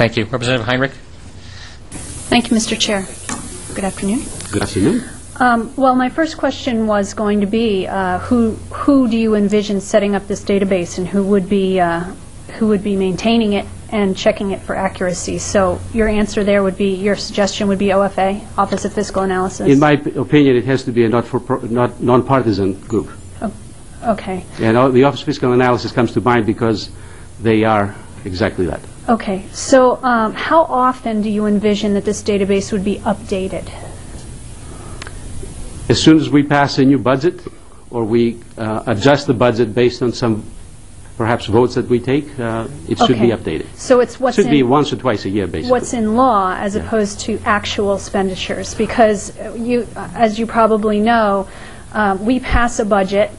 Thank you. Representative Heinrich? Thank you, Mr. Chair. Good afternoon. Good afternoon. Well, my first question was going to be who do you envision setting up this database, and who would be maintaining it and checking it for accuracy? So your answer there would be, your suggestion would be OFA, Office of Fiscal Analysis. In my opinion, it has to be a nonpartisan group. Oh, okay. And the Office of Fiscal Analysis comes to mind because they are exactly that. Okay. So how often do you envision that this database would be updated? As soon as we pass a new budget, or we adjust the budget based on some perhaps votes that we take, it should be updated. So it's what's should be once or twice a year, basically. What's in law as opposed to actual expenditures, because as you probably know, we pass a budget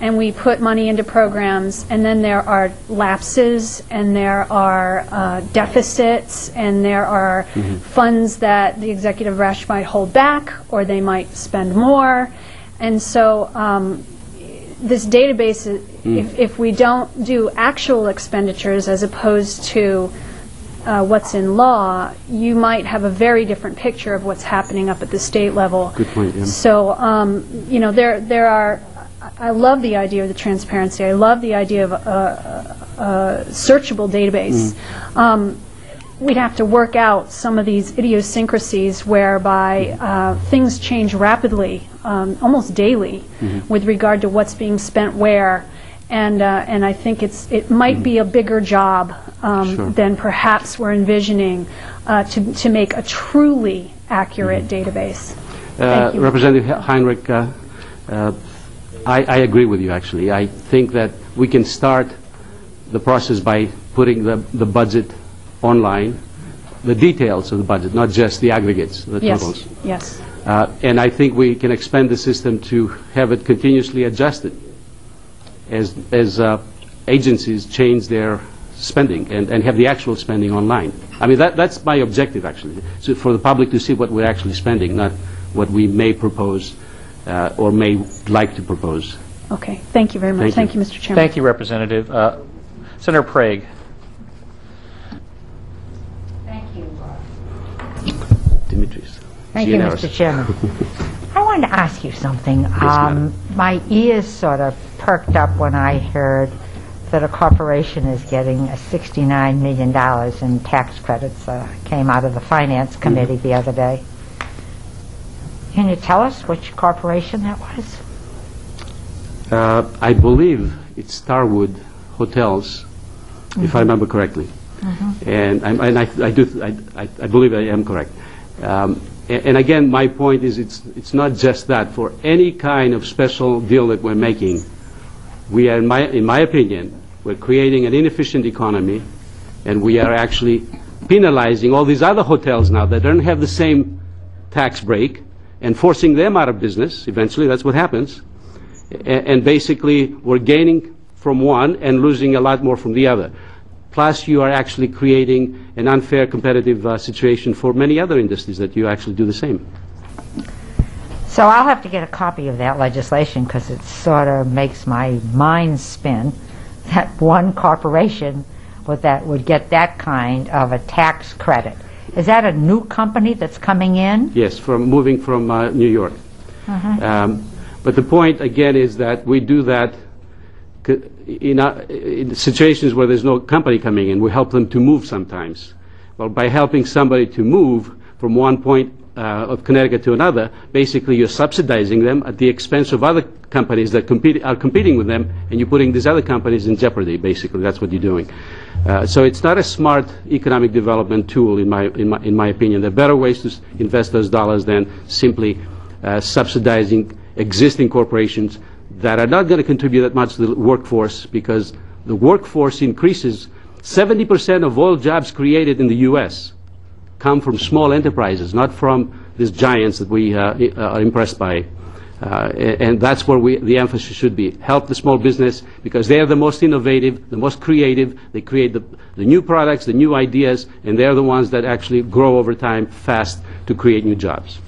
and we put money into programs, and then there are lapses, and there are deficits, and there are funds that the executive branch might hold back, or they might spend more. And so this database, if we don't do actual expenditures as opposed to what's in law, you might have a very different picture of what's happening up at the state level. Good point, yeah. So, you know, there are, I love the idea of the transparency. I love the idea of a searchable database. We'd have to work out some of these idiosyncrasies whereby things change rapidly, almost daily, with regard to what's being spent where. And I think it might be a bigger job than perhaps we're envisioning to make a truly accurate database. Thank you. Representative Heinrich, I agree with you, actually. I think that we can start the process by putting the budget online, the details of the budget, not just the aggregates, the totals. Yes. And I think we can expand the system to have it continuously adjusted as agencies change their spending and have the actual spending online. I mean, that's my objective, actually, so for the public to see what we're actually spending, not what we may propose or may like to propose. Okay. Thank you very much. Thank you, Mr. Chairman. Thank you, Representative. Senator Prague. Thank you. Demetrios. Thank you, Mr. Chairman. I wanted to ask you something. My ears sort of perked up when I heard that a corporation is getting $69 million in tax credits. Came out of the Finance Committee the other day. Can you tell us which corporation that was? I believe it's Starwood Hotels, if I remember correctly. And I believe I am correct. And again, my point is it's not just that. For any kind of special deal that we're making, we are, in my opinion, we're creating an inefficient economy, and we are actually penalizing all these other hotels now that don't have the same tax break, and forcing them out of business. Eventually, that's what happens. And basically, we're gaining from one and losing a lot more from the other. Plus, you are actually creating an unfair competitive situation for many other industries that you actually do the same. So I'll have to get a copy of that legislation, because it sort of makes my mind spin that one corporation would get that kind of a tax credit. Is that a new company that's coming in? Yes, moving from New York. But the point, again, is that we do that in situations where there's no company coming in. We help them to move sometimes. Well, by helping somebody to move from one point of Connecticut to another, basically you're subsidizing them at the expense of other companies that are competing with them, and you're putting these other companies in jeopardy. Basically, that's what you're doing. So it's not a smart economic development tool, in my opinion. There are better ways to invest those dollars than simply subsidizing existing corporations that are not going to contribute that much to the workforce, because the workforce increases. 70% of all jobs created in the U.S. come from small enterprises, not from these giants that we are impressed by. And that's where the emphasis should be. Help the small business, because they are the most innovative, the most creative. They create the new products, the new ideas, and they're the ones that actually grow over time fast to create new jobs.